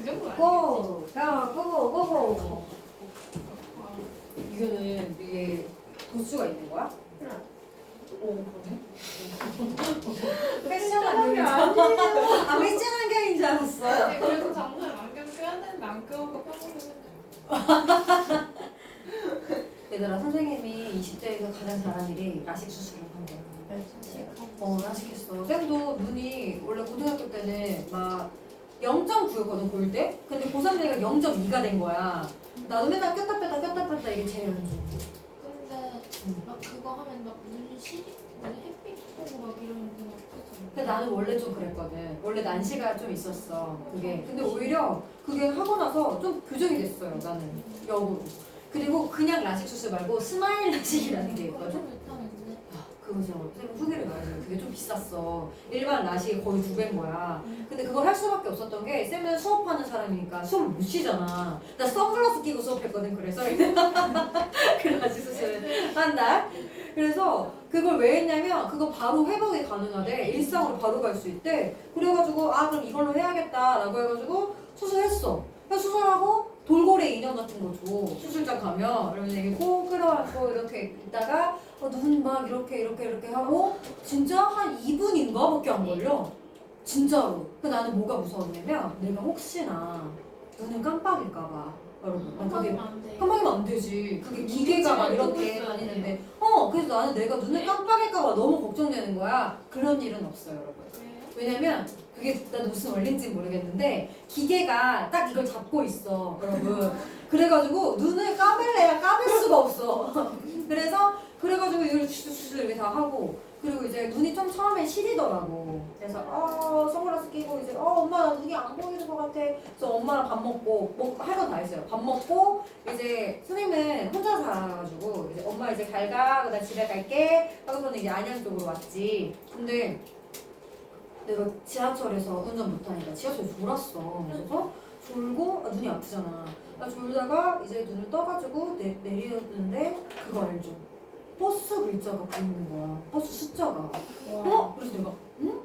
그 정도 고! 자, 고고, 고고! 이거는 이게 도수가 있는 거야? 오 그러네. 패션 안경인 아, 패션 안경인 줄 알았어. 아니 그래도 장소에 안경 껴야 되는데 안 껴고 평소에 얘들아, 선생님이 20대에서 가장 잘한 일이 라식 수술을 한 거야. 라식했어. 쌤도 눈이 원래 고등학교 때는 막 0.9였거든, 볼 때? 근데 고3 되니까 0.2가 된 거야. 나도 맨날 꼈다 뺐다 이게 제일 안 좋아. 근데 막 그거 하면 막 눈이 시리 햇빛 보고 막 이러면 눈 아프잖아. 근데 나는 원래 좀 그랬거든. 원래 난시가 좀 있었어. 그게. 근데 오히려 그게 하고 나서 좀 교정이 됐어요, 나는. 역으로. 그리고 그냥 라식 수술 말고 스마일 라식이라는 게 있거든. 못하는데. 그거 제가 쌤 후기를 말해줘요. 그게 좀 비쌌어. 일반 라식이 거의 2배인 거야. 근데 그걸 할 수밖에 없었던 게 쌤은 수업하는 사람이니까 수업을 못 쉬잖아. 나 선글라스 끼고 수업했거든. 그래서 그 라식 수술 한 달. 그래서 그걸 왜 했냐면 그거 바로 회복이 가능하대. 일상으로 바로 갈 수 있대. 그래가지고 아 그럼 이걸로 해야겠다라고 해가지고 수술했어. 그래서 수술하고 돌고래 인형 같은 거 줘. 수술장 가면 그러면 이게 코 끌어안고 이렇게 있다가 눈 막 이렇게 하고 진짜 한 2분인가 밖에 안 걸려. 진짜로. 그 나는 뭐가 무서웠냐면 내가 혹시나 눈을 깜빡일까봐. 여러분. 그게 깜빡이면 안 돼. 깜빡이면 안 되지. 그게 기계가 막 이렇게 다니는데. 그래서 나는 내가 눈을 깜빡일까봐 너무 걱정되는 거야. 그런 일은 없어요, 여러분. 왜요? 왜냐면 그게 난 무슨 원리인지 모르겠는데 기계가 딱 이걸 잡고 있어, 여러분. 그래가지고 눈을 감을래야 감을 수가 없어. 그래가지고 이걸 슈슈슈 이렇게 다 하고 그리고 이제 눈이 좀 처음에 시리더라고. 그래서 선글라스 끼고 이제 엄마 나 눈이 안 보이는 것 같아. 그래서 엄마랑 밥 먹고 할 건 다 했어요. 밥 먹고 이제 선생님은 혼자 살아가지고 이제 엄마 이제 잘 가, 나 집에 갈게 하고서는 이제 안양 쪽으로 왔지. 근데 내가 지하철에서 운전 못하니까 지하철에서 졸았어. 그래서 졸고 눈이 아프잖아. 나 졸다가 이제 눈을 떠가지고 내리는데 그거 알죠? 버스 글자가 보이는 거야. 버스 숫자가. 그래서 내가 응?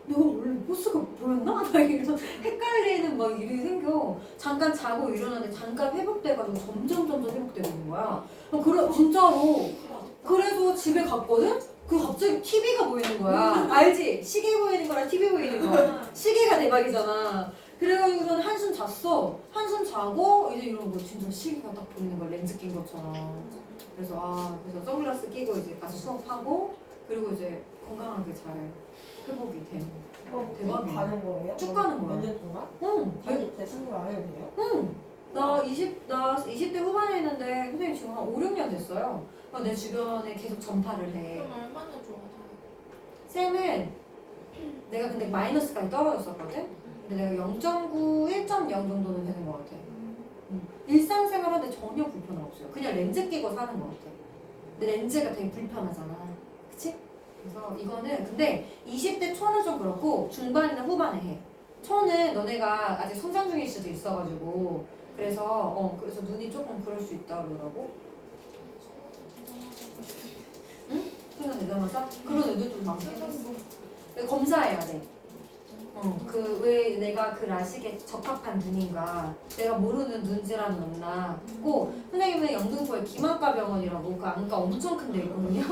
내가 원래 버스가 보였나? 막 이래서 헷갈리는 막 일이 생겨. 잠깐 자고 일어났는데 잠깐 회복돼가지고 점점 회복되고 있는 거야. 그래 진짜로. 그래서 집에 갔거든? 그 갑자기 TV가 보이는 거야. 알지? 시계 보이는 거랑 TV 보이는 거. 시계가 대박이잖아. 그래가지고는 한숨 잤어. 한숨 자고 이제 이러는 거 진짜 시계가 딱 보이는 거야. 렌즈 낀 것처럼. 그래서 선글라스 끼고 이제 가서 수업하고 그리고 이제 건강하게 잘 회복이 되는 거야. 대박이야. 가는 거예요? 쭉 가는 거야. 몇 년 동안? 응. 아니, 대충 안 해도 돼요? 응. 나 20대 후반에 있는데 선생님 지금 한 5, 6년 됐어요. 내 주변에 계속 전파를 해. 그럼 얼마나 좋아져요? 쌤은 내가 근데 마이너스까지 떨어졌었거든? 근데 내가 0.9, 1.0 정도는 되는 것 같아. 일상생활 하는데 전혀 불편 없어요. 그냥 렌즈 끼고 사는 것 같아. 근데 렌즈가 되게 불편하잖아. 그치? 그래서 이거는 근데 20대 초는 좀 그렇고 중반이나 후반에 해. 초는 너네가 아직 성장 중일 수도 있어가지고 그래서 눈이 조금 그럴 수 있다 그러더라고. 응? 생각 되자마자 그런 애들도 많긴 했어. 검사해야 돼. 왜 내가 그 라식에 적합한 눈인가, 내가 모르는 눈질환은 없나. 꼭 선생님은 영등포에 김안과 병원이라고 그 안과 엄청 큰 데 있거든요.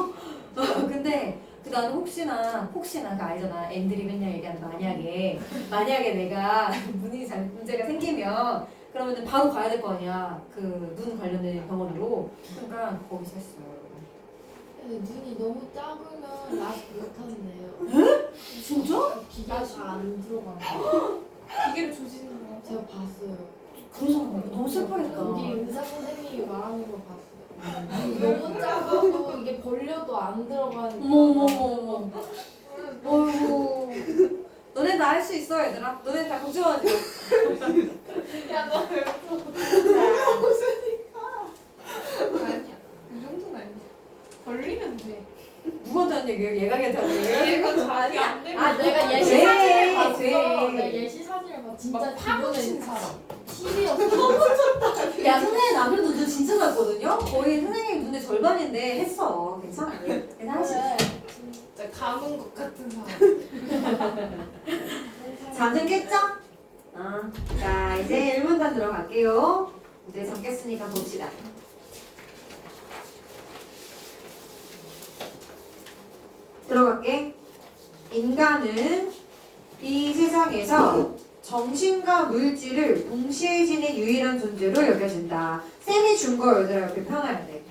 근데 나는 혹시나 그 알잖아. 앤들이 맨날 얘기하는 만약에 내가 눈이 잘 문제가 생기면 그러면은 바로 가야 될 거 아니야. 그 눈 관련된 병원으로. 그러니까 거기서 했어요. 근데 눈이 너무 작으면 라식 못하는데요. 에? 진짜? 기계가 잘 안 들어가요. 기계를 조지는 거 제가 봤어요. 그래서 너무 슬퍼했다. 우리 의사 선생님이 말하는 걸 봤어요. 너무 작아도 이게 벌려도 안 들어가니까. 어머. 어이구. 너네 다 할 수 있어, 얘들아. 너네 다 걱정하지 마. 야, 너 왜 아니야. 그 정도는 아니야. 벌리면 돼. 누구한테 하는 얘기예요? 얘가 하는 얘기예요? 이거 잘이 안 되면. 아 내가 돼, 예시 사진을 봤어. 돼. 내가 예시 사진을 봤어. 진짜 막 파묻힌 기분은 사람. TV였어. 야, 선생님 안 그래도 눈 진짜 작거든요? 거의 선생님 눈의 절반인데 했어. 괜찮아. 할수 있어. 진짜 감은 것 같은 사람. 잠든 깼죠? 자, 이제 1문단 들어갈게요. 이제 적겠으니까 봅시다. 들어갈게. 인간은 이 세상에서 정신과 물질을 동시에 지닌 유일한 존재로 여겨진다. 쌤이 준 거 얘들아 이렇게 펴놔야 돼.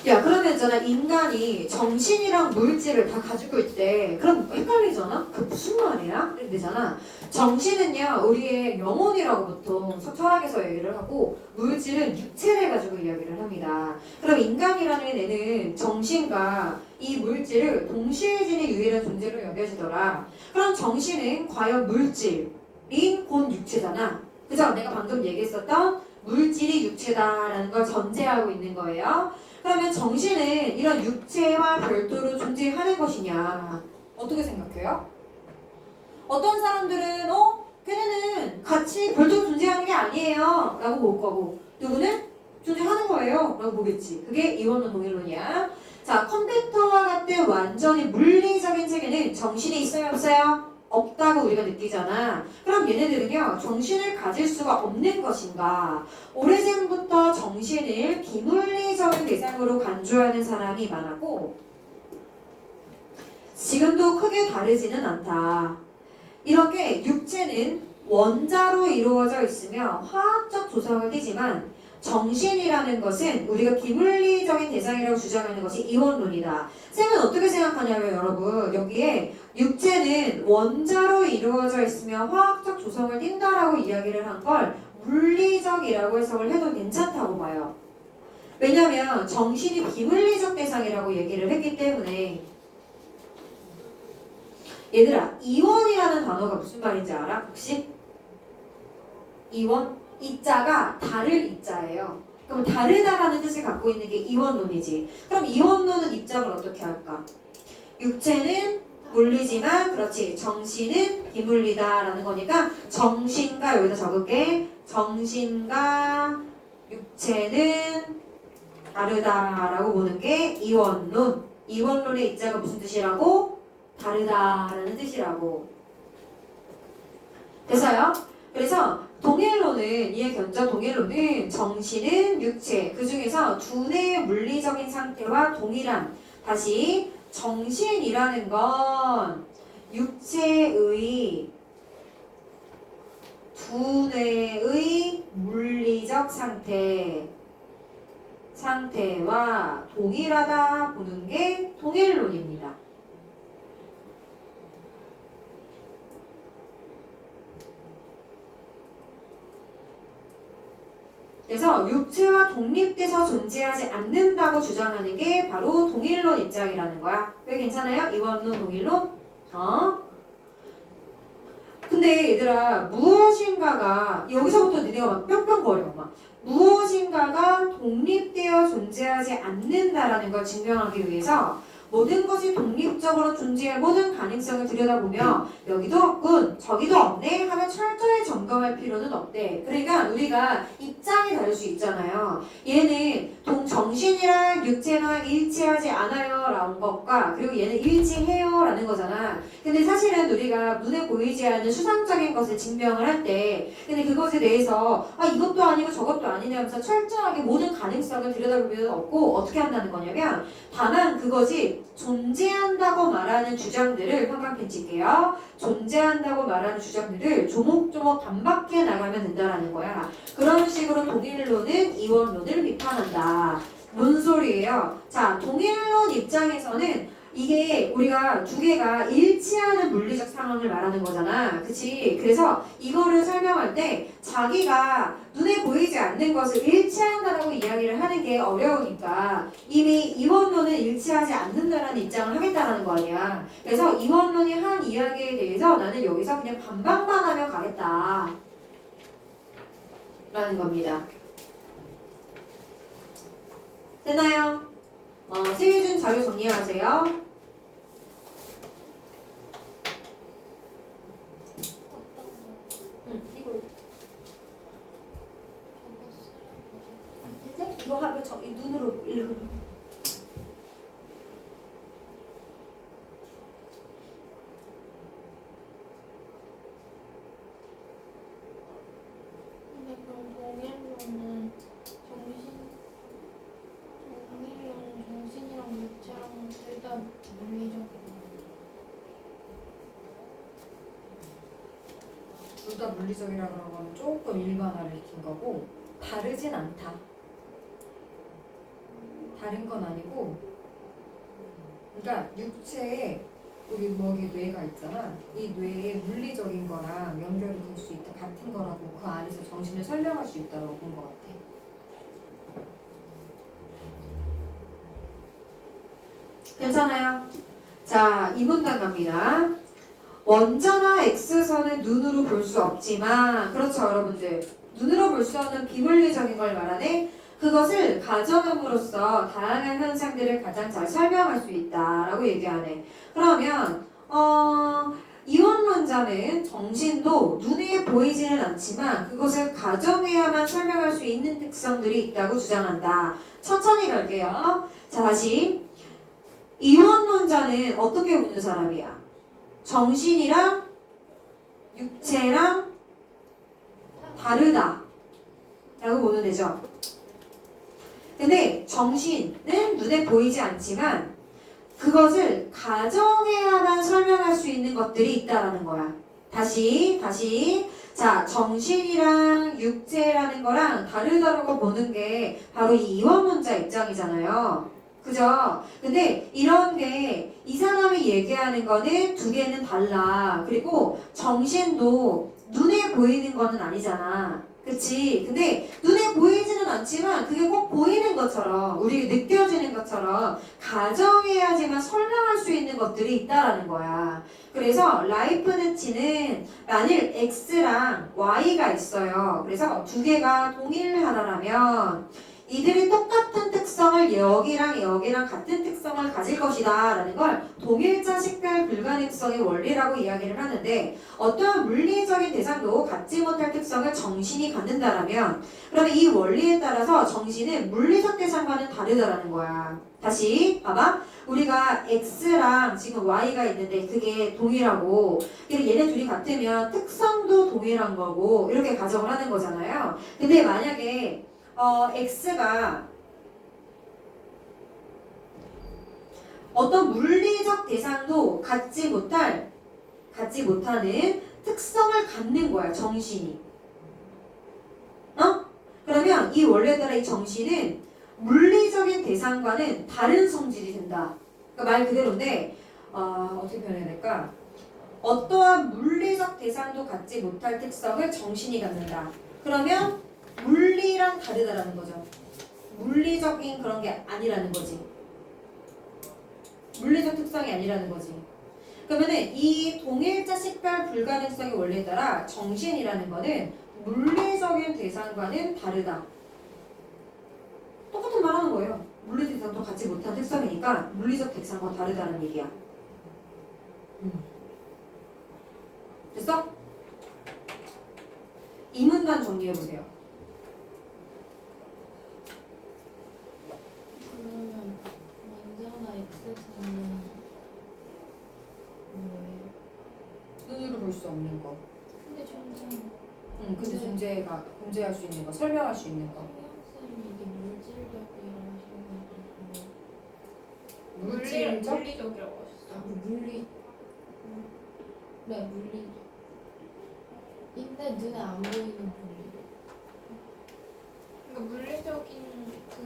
야, 그러면 있잖아. 인간이 정신이랑 물질을 다 가지고 있대. 그럼 헷갈리잖아? 그 무슨 말이야? 이렇게 되잖아. 정신은요, 우리의 영혼이라고 보통 철학에서 얘기를 하고, 물질은 육체를 가지고 이야기를 합니다. 그럼 인간이라는 애는 정신과 이 물질을 동시에 지닌 유일한 존재로 여겨지더라. 그럼 정신은 과연 물질인 곧 육체잖아. 그죠? 내가 방금 얘기했었던 물질이 육체다라는 걸 전제하고 있는 거예요. 그러면 정신은 이런 육체와 별도로 존재하는 것이냐? 어떻게 생각해요? 어떤 사람들은 걔네는 같이 별도로 존재하는 게 아니에요 라고 볼 거고, 누구는 존재하는 거예요 라고 보겠지. 그게 이원론 동일론이야. 자, 컴퓨터와 같은 완전히 물리적인 세계는 정신이 있어요 없어요? 없다고 우리가 느끼잖아. 그럼 얘네들은요, 정신을 가질 수가 없는 것인가? 오래전부터 정신을 비물리적인 대상으로 간주하는 사람이 많았고, 지금도 크게 다르지는 않다. 이렇게 육체는 원자로 이루어져 있으며 화학적 조성을 띠지만, 정신이라는 것은 우리가 비물리적인 대상이라고 주장하는 것이 이원론이다. 쌤은 어떻게 생각하냐면 여러분, 여기에 육체는 원자로 이루어져 있으며 화학적 조성을 띈다라고 이야기를 한 걸 물리적이라고 해석을 해도 괜찮다고 봐요. 왜냐면 정신이 비물리적 대상이라고 얘기를 했기 때문에. 얘들아, 이원이라는 단어가 무슨 말인지 알아? 혹시? 이원? 이자가 다를 이자예요. 그럼 다르다라는 뜻을 갖고 있는 게 이원론이지. 그럼 이원론은 입장을 어떻게 할까? 육체는 물리지만, 그렇지, 정신은 비물리다라는 거니까 정신과, 여기다 적을게. 정신과 육체는 다르다라고 보는 게 이원론. 이원론의 입자가 무슨 뜻이라고? 다르다라는 뜻이라고. 됐어요? 그래서 동일론은, 이해 견자 동일론은 정신은 육체, 그 중에서 두뇌의 물리적인 상태와 동일한, 다시 정신이라는 건 육체의 두뇌의 물리적 상태와 동일하다 보는 게 동일론입니다. 그래서 육체와 독립돼서 존재하지 않는다고 주장하는 게 바로 동일론 입장이라는 거야. 왜 괜찮아요? 이원론, 동일론? 근데 얘들아, 무엇인가가, 여기서부터 니네가 막 뿅뿅거려. 막 무엇인가가 독립되어 존재하지 않는다라는 걸 증명하기 위해서 모든 것이 독립적으로 존재할 모든 가능성을 들여다보며 여기도 없군, 저기도 없네 하면 철저히 점검할 필요는 없대. 그러니까 우리가 입장이 다를 수 있잖아요. 얘는 정신이랑 육체랑 일치하지 않아요 라는 것과, 그리고 얘는 일치해요 라는 거잖아. 근데 사실은 우리가 눈에 보이지 않는 수상적인 것을 증명을 할 때, 근데 그것에 대해서 이것도 아니고 저것도 아니네 하면서 철저하게 모든 가능성을 들여다볼 필요는 없고, 어떻게 한다는 거냐면 다만 그것이 존재한다고 말하는 주장들을 한강 칠게요. 존재한다고 말하는 주장들을 조목조목 반박해 나가면 된다라는 거야. 그런 식으로 동일론은 이원론을 비판한다. 뭔 소리예요? 자, 동일론 입장에서는 이게 우리가 두 개가 일치하는 물리적 상황을 말하는 거잖아. 그치? 그래서 이거를 설명할 때 자기가 눈에 보이지 않는 것을 일치한다라고 이야기를 하는 게 어려우니까 이미 이원론은 일치하지 않는다라는 입장을 하겠다라는 거 아니야. 그래서 이원론이 한 이야기에 대해서 나는 여기서 그냥 반박만 하면 가겠다 라는 겁니다. 됐나요? 세계준 자료 정리하세요. 이거 하면 이 눈으로 읽으면. 다 물리적이라 그런 거는 조금 일반화를 시킨 거고 다르진 않다. 다른 건 아니고 그러니까 육체에 우리 여기 뇌가 있잖아. 이 뇌에 물리적인 거랑 연결이 될 수 있다. 같은 거라고 그 안에서 정신을 설명할 수 있다고 본 것 같아. 괜찮아요? 자, 이 문단 갑니다. 원자나 X선은 눈으로 볼 수 없지만 그렇죠 여러분들 눈으로 볼 수 없는 비물리적인 걸 말하네. 그것을 가정함으로써 다양한 현상들을 가장 잘 설명할 수 있다라고 얘기하네. 그러면 이원론자는 정신도 눈에 보이지는 않지만 그것을 가정해야만 설명할 수 있는 특성들이 있다고 주장한다. 천천히 갈게요. 자, 다시 이원론자는 어떻게 보는 사람이야? 정신이랑 육체랑 다르다 라고 보는 애죠. 근데 정신은 눈에 보이지 않지만 그것을 가정해야만 설명할 수 있는 것들이 있다라는 거야. 다시 자, 정신이랑 육체라는 거랑 다르다라고 보는 게 바로 이 이원론자 입장이잖아요. 그죠? 근데 이런 게 이 사람이 얘기하는 거는 두 개는 달라. 그리고 정신도 눈에 보이는 거는 아니잖아. 그치? 근데 눈에 보이지는 않지만 그게 꼭 보이는 것처럼 우리에게 느껴지는 것처럼 가정해야지만 설명할 수 있는 것들이 있다라는 거야. 그래서 라이프니츠는 만일 X랑 Y가 있어요. 그래서 두 개가 동일하다라면 이들이 똑같은 특성을 여기랑 같은 특성을 가질 것이다 라는 걸 동일자 식별 불가능성의 원리라고 이야기를 하는데 어떠한 물리적인 대상도 갖지 못할 특성을 정신이 갖는다라면 그러면 이 원리에 따라서 정신은 물리적 대상과는 다르다라는 거야. 다시 봐봐. 우리가 X랑 지금 Y가 있는데 그게 동일하고 얘네 둘이 같으면 특성도 동일한 거고 이렇게 가정을 하는 거잖아요. 근데 만약에 X가 어떤 물리적 대상도 갖지 못하는 특성을 갖는 거야, 정신이. 그러면 이 원리에 따라 이 정신은 물리적인 대상과는 다른 성질이 된다. 그러니까 말 그대로인데, 어떻게 표현해야 될까? 어떠한 물리적 대상도 갖지 못할 특성을 정신이 갖는다. 그러면 물리랑 다르다라는 거죠. 물리적인 그런 게 아니라는 거지. 물리적 특성이 아니라는 거지. 그러면은 이 동일자 식별 불가능성의 원리에 따라 정신이라는 거는 물리적인 대상과는 다르다. 똑같은 말 하는 거예요. 물리적 대상도 갖지 못한 특성이니까 물리적 대상과 다르다는 얘기야. 됐어? 이 문단 정리해보세요. 그러면 원자나 X선은 뭐예요? 눈으로 볼 수 없는 거. 근데 점점 근데 존재할 수 있는 거, 설명할 수 있는 거. 쌤이 이게 물질적이라고 하시는 물질적? 물리적이라고 하셨어요. 물리 네 물리 인데 눈에 안 보이는 물리 그러니까 물리적인 그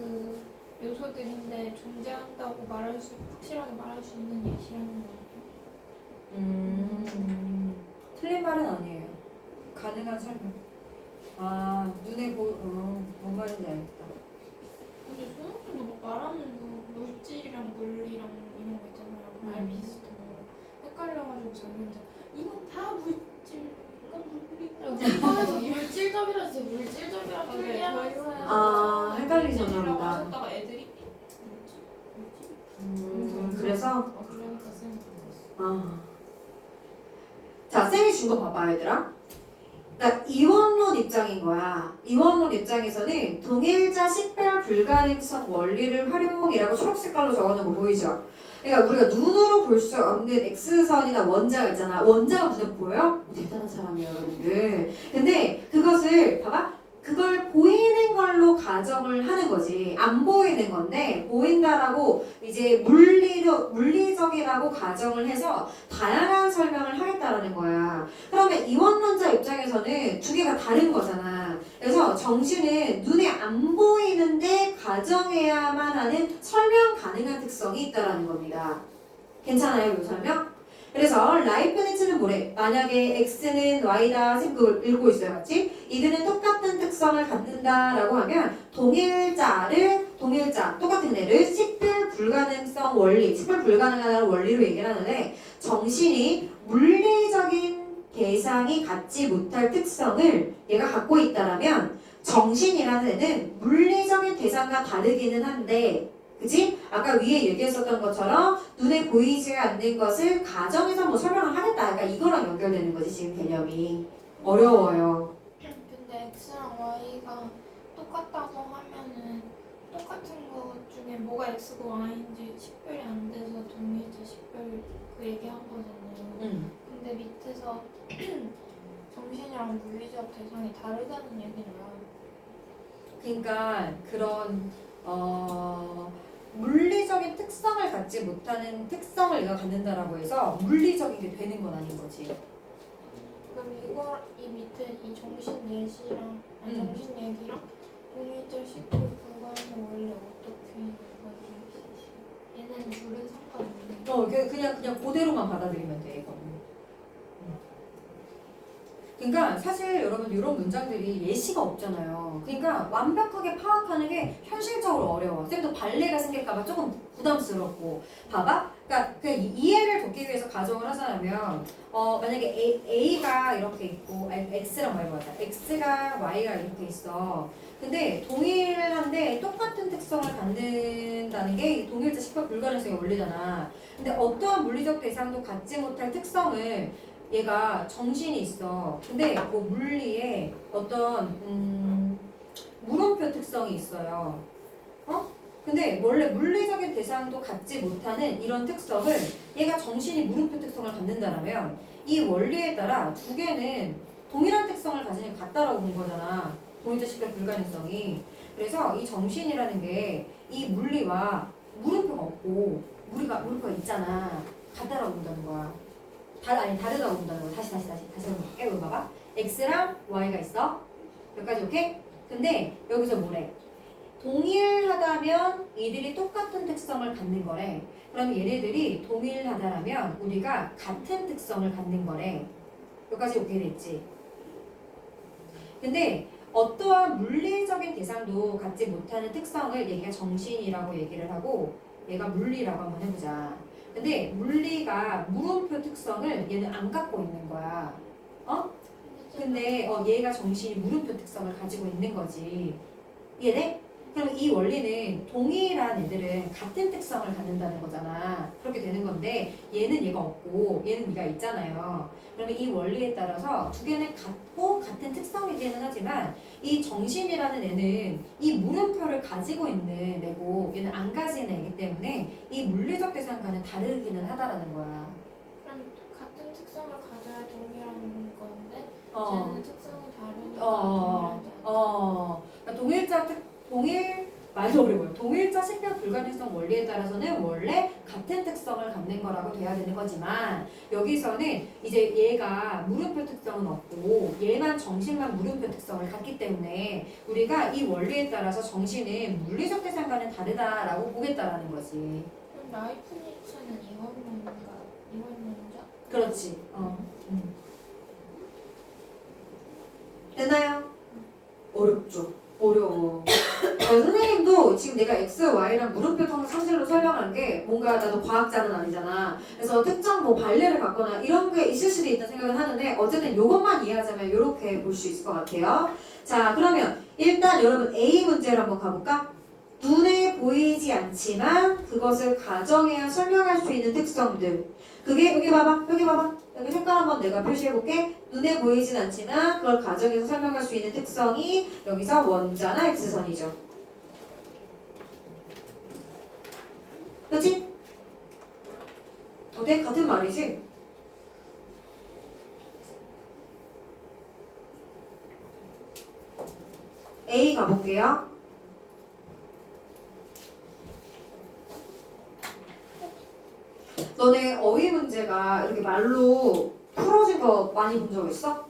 요소들인데 존재한다고 확실하게 말할 수 있는 예시라는 거죠. 틀린 말은 아니에요. 가능한 설명. 눈에 뭔 말인지 알겠다. 근데 소영님도 막 말하는 거 물질이랑 물리랑 이런 거 있잖아요. 말 비슷한 거. 헷갈려가지고 잤는데 이건 다 물질. 물질적이라서 물질적이라고 헷갈리셨나 보다. 하셨다가 애들이 그래서 그러니까 쌤 자, 쌤이 준 거 봐봐, 얘들아. 그러니까 이원론 입장인 거야. 이원론 입장에서는 동일자 식별 불가능성 원리를 활용이라고 초록색깔로 적어놓은 거 보이죠? 그러니까 우리가 눈으로 볼 수 없는 X선이나 원자가 있잖아. 원자가 눈에 보여? 대단한 사람이에요, 여러분들. 근데 그것을 봐봐. 그걸 보이는 걸로 가정을 하는 거지. 안 보이는 건데 보인다라고 이제 물리적이라고 가정을 해서 다양한 설명을 하겠다라는 거야. 그러면 이원론자 입장에서는 두 개가 다른 거잖아. 그래서 정신은 눈에 안 보이는데 가정해야만 하는 설명 가능한 특성이 있다라는 겁니다. 괜찮아요, 이 설명? 그래서 라이프니츠는 뭐래? 만약에 x는 y다 쌤 읽고 있어요, 맞지? 이들은 똑같은 특성을 갖는다라고 하면 동일자 똑같은 애를 식별 불가능성 원리, 식별 불가능하다는 원리로 얘기를 하는데 정신이 물리적인 대상이 갖지 못할 특성을 얘가 갖고 있다라면 정신이라는 애는 물리적인 대상과 다르기는 한데 그치? 아까 위에 얘기했었던 것처럼 눈에 보이지 않는 것을 가정에서 뭐 설명을 하겠다. 그러니까 이거랑 연결되는 거지 지금 개념이. 어려워요. 근데 x랑 y가 똑같다고 하면은 똑같은 것 중에 뭐가 x고 y인지 식별이 안 돼서 동일자 식별 그 얘기한 거잖아요. 근데 밑에서 정신이랑 물리적 대상이 다르다는 얘기라. 그러니까 그런 물리적인 특성을 갖지 못하는 특성을 얘가 갖는다라고 해서 물리적인 게 되는 건 아닌 거지. 그럼 이 밑에 이 정신 예시랑 정신 얘기랑 동일자 식별 불가능 원리 어떻게 이거지? 얘는 둘은 상관없는. 그냥 그대로만 받아들이면 돼 이거는. 그러니까 사실 여러분 이런 문장들이 예시가 없잖아요. 그러니까 완벽하게 파악하는 게 현실적으로 어려워. 쌤도 발레가 생길까봐 조금 부담스럽고. 봐봐. 그러니까 그 이해를 돕기 위해서 가정을 하자면 만약에 A가 이렇게 있고 X랑 Y 맞아. X가 Y가 이렇게 있어. 근데 동일한데 똑같은 특성을 갖는다는 게 동일자 식별 불가능성의 원리잖아. 근데 어떠한 물리적 대상도 갖지 못할 특성을 얘가 정신이 있어. 근데 그 물리에 어떤 물음표 특성이 있어요. 근데 원래 물리적인 대상도 갖지 못하는 이런 특성을 얘가 정신이 물음표 특성을 갖는다라면 이 원리에 따라 두 개는 동일한 특성을 가지는 게 같다라고 본 거잖아. 동일자 식별 불가능성이. 그래서 이 정신이라는 게 이 물리와 물음표가 없고 물음표가 있잖아. 같다라고 본다는 거야. 다르다고 본다는 거야. 다시 한번 깨고 봐봐. X랑 Y가 있어. 여기까지 오케이? 근데 여기서 뭐래? 동일하다면 이들이 똑같은 특성을 갖는 거래. 그럼 얘네들이 동일하다라면 우리가 같은 특성을 갖는 거래. 여기까지 오케이 됐지? 근데 어떠한 물리적인 대상도 갖지 못하는 특성을 얘가 정신이라고 얘기를 하고 얘가 물리라고 한번 해보자. 근데 물리가 물음표 특성을 얘는 안 갖고 있는 거야. 근데 얘가 정신이 물음표 특성을 가지고 있는 거지. 이해돼? 그럼 이 원리는 동일한 애들은 같은 특성을 갖는다는 거잖아. 그렇게 되는 건데 얘는 얘가 없고 얘는 얘가 있잖아요. 그러면 이 원리에 따라서 두 개는 같고 같은 특성이기는 하지만 이 정신이라는 애는 이 물음표를 가지고 있는 애고 얘는 안 가지는 애기 때문에 이 물리적 대상과는 다르기는 하다라는 거야. 그럼 같은 특성을 가져야 동일한 건데 쟤는 특성이 다르니까 말도 어려워요. 동일자 식별 불가능성 원리에 따라서는 원래 같은 특성을 갖는 거라고 돼야 되는 거지만 여기서는 이제 얘가 물음표 특성은 없고 얘만 정신만 물음표 특성을 갖기 때문에 우리가 이 원리에 따라서 정신은 물리적 대상과는 다르다라고 보겠다라는 거지. 그럼 라이프니츠는 이원론자? 그렇지. 되나요? 어렵죠. 어려워. 선생님도 지금 내가 X, Y랑 물음표 상식으로 설명한 게 뭔가 나도 과학자는 아니잖아. 그래서 특정 뭐 발레를 갖거나 이런 게 있을 수도 있다 생각은 하는데 어쨌든 이것만 이해하자면 이렇게 볼 수 있을 것 같아요. 자, 그러면 일단 여러분 A 문제로 한번 가볼까? 눈에 보이지 않지만 그것을 가정해야 설명할 수 있는 특성들. 그게 여기 봐봐. 여기 색깔 한번 내가 표시해볼게. 눈에 보이진 않지만 그걸 가정해서 설명할 수 있는 특성이 여기서 원자나 X선이죠. 그치? 네, 같은 말이지? A 가볼게요. 너네 어휘 문제가 이렇게 말로 풀어진 거 많이 본 적 있어?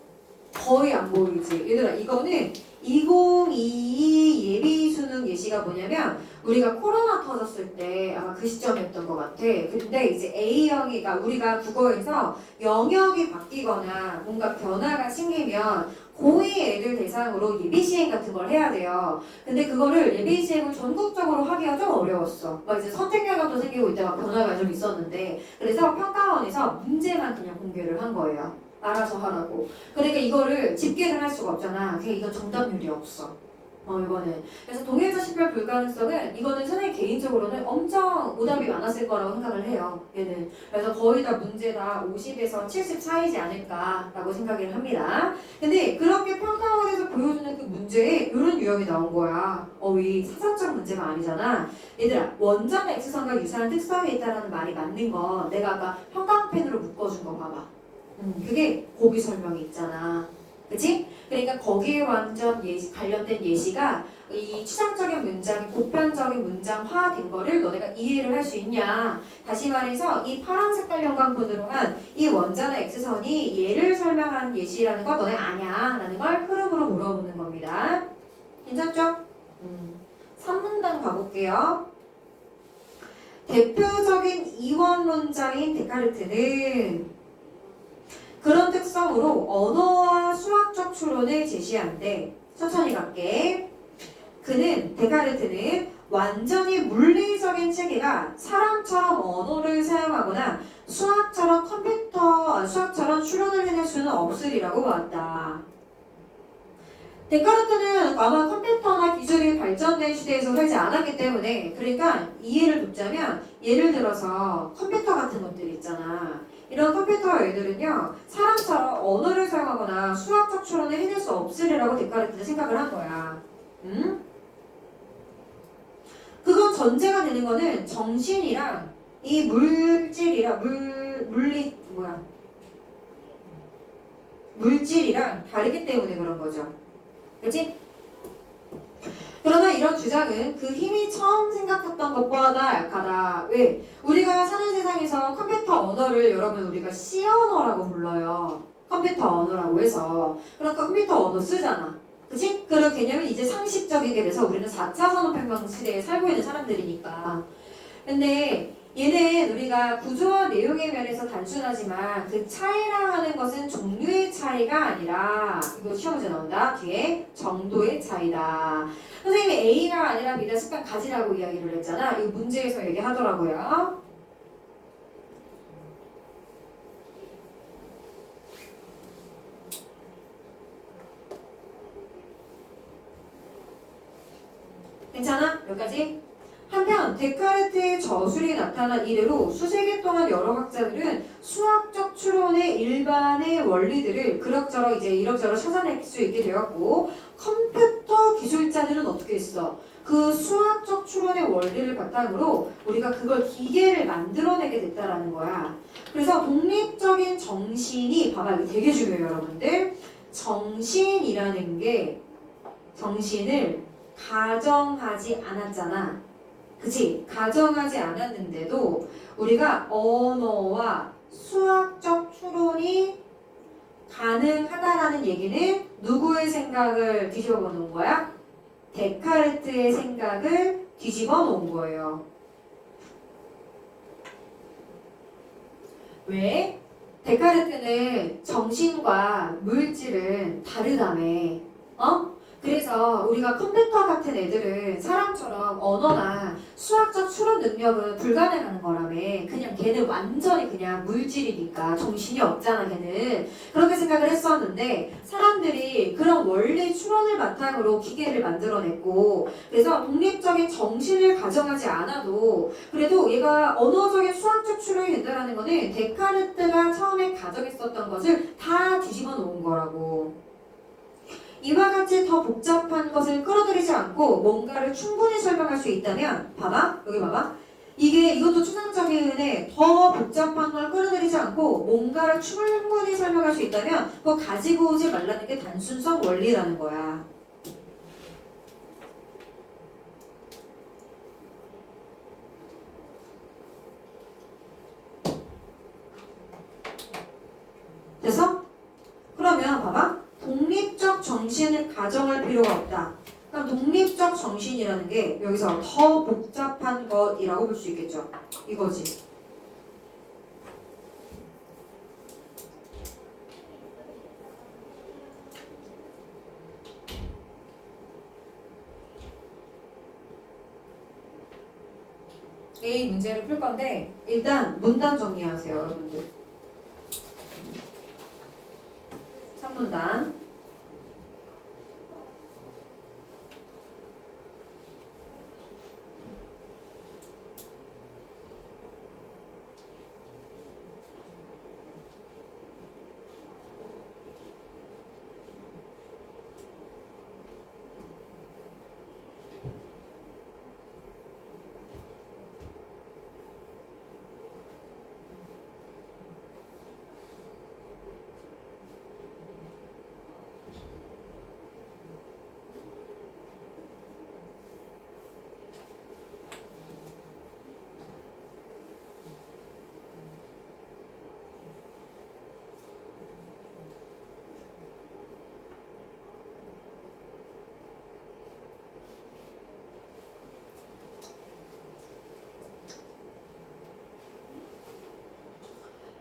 거의 안 보이지. 얘들아 이거는 2022 예비 수능 예시가 뭐냐면 우리가 코로나 터졌을 때 아마 그 시점이었던 것 같아. 근데 이제 A형이 그러니까 우리가 국어에서 영역이 바뀌거나 뭔가 변화가 생기면 고2 애들 대상으로 예비 시행 같은 걸 해야 돼요. 근데 그거를 예비 시행을 전국적으로 하기가 좀 어려웠어. 막 이제 선택 결과도 생기고 이때 막 변화가 좀 있었는데 그래서 평가원에서 문제만 그냥 공개를 한 거예요. 알아서 하라고. 그러니까 이거를 집계를 할 수가 없잖아. 그냥 이건 정답률이 없어. 이거는. 그래서 동일자 식별 불가능성은 이거는 선생님 개인적으로는 엄청 오답이 많았을 거라고 생각을 해요. 얘는. 그래서 거의 다 문제 다 50에서 70 사이지 않을까라고 생각을 합니다. 근데 그렇게 평가원에서 보여주는 그 문제에 이런 유형이 나온 거야. 어휘 사전적 문제가 아니잖아. 얘들아 원점 X선과 유사한 특성이 있다는 말이 맞는 건 내가 아까 형광펜으로 묶어준 거 봐봐. 그게 고비 설명이 있잖아. 그치? 그러니까 거기에 완전 관련된 예시가 이 추상적인 문장이 보편적인 문장화된 거를 너네가 이해를 할 수 있냐. 다시 말해서 이 파란 색깔 형광펜으로 한 이 원자나 X선이 얘를 설명하는 예시라는 거 너네 아냐? 라는 걸 흐름으로 물어보는 겁니다. 괜찮죠? 3문단 가볼게요. 대표적인 이원론자인 데카르트는 그런 특성으로 언어와 수학적 추론을 제시한대. 천천히 갈게. 데카르트는 완전히 물리적인 체계가 사람처럼 언어를 사용하거나 수학처럼 추론을 해낼 수는 없으리라고 보았다. 데카르트는 아마 컴퓨터나 기술이 발전된 시대에서 살지 않았기 때문에 그러니까 이해를 돕자면 예를 들어서 컴퓨터 같은 것들 있잖아. 이런 컴퓨터 애들은요 사람처럼 언어를 사용하거나 수학적 추론을 해낼 수 없으리라고 데카르트는 생각을 한 거야. 응? 그건 전제가 되는 거는 정신이랑 이 물질이랑 물질이랑 다르기 때문에 그런 거죠. 그치? 그러나 이런 주장은 그 힘이 처음 생각했던 것보다 약하다. 왜? 우리가 사는 세상에서 컴퓨터 언어를 여러분 우리가 C 언어라고 불러요. 컴퓨터 언어라고 해서. 그러니까 컴퓨터 언어 쓰잖아. 그치? 그런 개념이 이제 상식적이게 돼서 우리는 4차 산업혁명 시대에 살고 있는 사람들이니까. 근데 얘는 우리가 구조와 내용의 면에서 단순하지만 그 차이라 하는 것은 종류의 차이가 아니라 이거 시험 문제 나온다. 뒤에 정도의 차이다. 선생님이 A가 아니라 B다 습관 가지라고 이야기를 했잖아. 이거 문제에서 얘기하더라고요. 괜찮아? 여기까지? 한편 데카르트의 저술이 나타난 이래로 수세기 동안 여러 학자들은 수학적 추론의 일반의 원리들을 그럭저럭 이럭저럭 찾아낼 수 있게 되었고 컴퓨터 기술자들은 어떻게 했어? 그 수학적 추론의 원리를 바탕으로 우리가 그걸 기계를 만들어내게 됐다라는 거야. 그래서 독립적인 정신이 봐봐 이거 되게 중요해요 여러분들. 정신이라는 게 정신을 가정하지 않았잖아. 그치? 가정하지 않았는데도 우리가 언어와 수학적 추론이 가능하다라는 얘기는 누구의 생각을 뒤집어 놓은 거야? 데카르트의 생각을 뒤집어 놓은 거예요. 왜? 데카르트는 정신과 물질은 다르다며. 그래서 우리가 컴퓨터 같은 애들은 사람처럼 언어나 수학적 추론 능력은 불가능한 거라며. 그냥 걔는 완전히 그냥 물질이니까 정신이 없잖아 걔는. 그렇게 생각을 했었는데 사람들이 그런 원리 추론을 바탕으로 기계를 만들어냈고 그래서 독립적인 정신을 가정하지 않아도 그래도 얘가 언어적인 수학적 추론이 된다는 거는 데카르트가 처음에 가정했었던 것을 다 뒤집어 놓은 거라고. 이와 같이 더 복잡한 것을 끌어들이지 않고 뭔가를 충분히 설명할 수 있다면 봐봐 여기 봐봐 이것도 추상적인 더 복잡한 걸 끌어들이지 않고 뭔가를 충분히 설명할 수 있다면 그거 가지고 오지 말라는 게 단순성 원리라는 거야. 정신을 가정할 필요가 없다. 그럼 독립적 정신이라는 게 여기서 더 복잡한 것이라고 볼 수 있겠죠. 이거지. A 문제를 풀 건데 일단 문단 정리하세요, 여러분들. 3문단.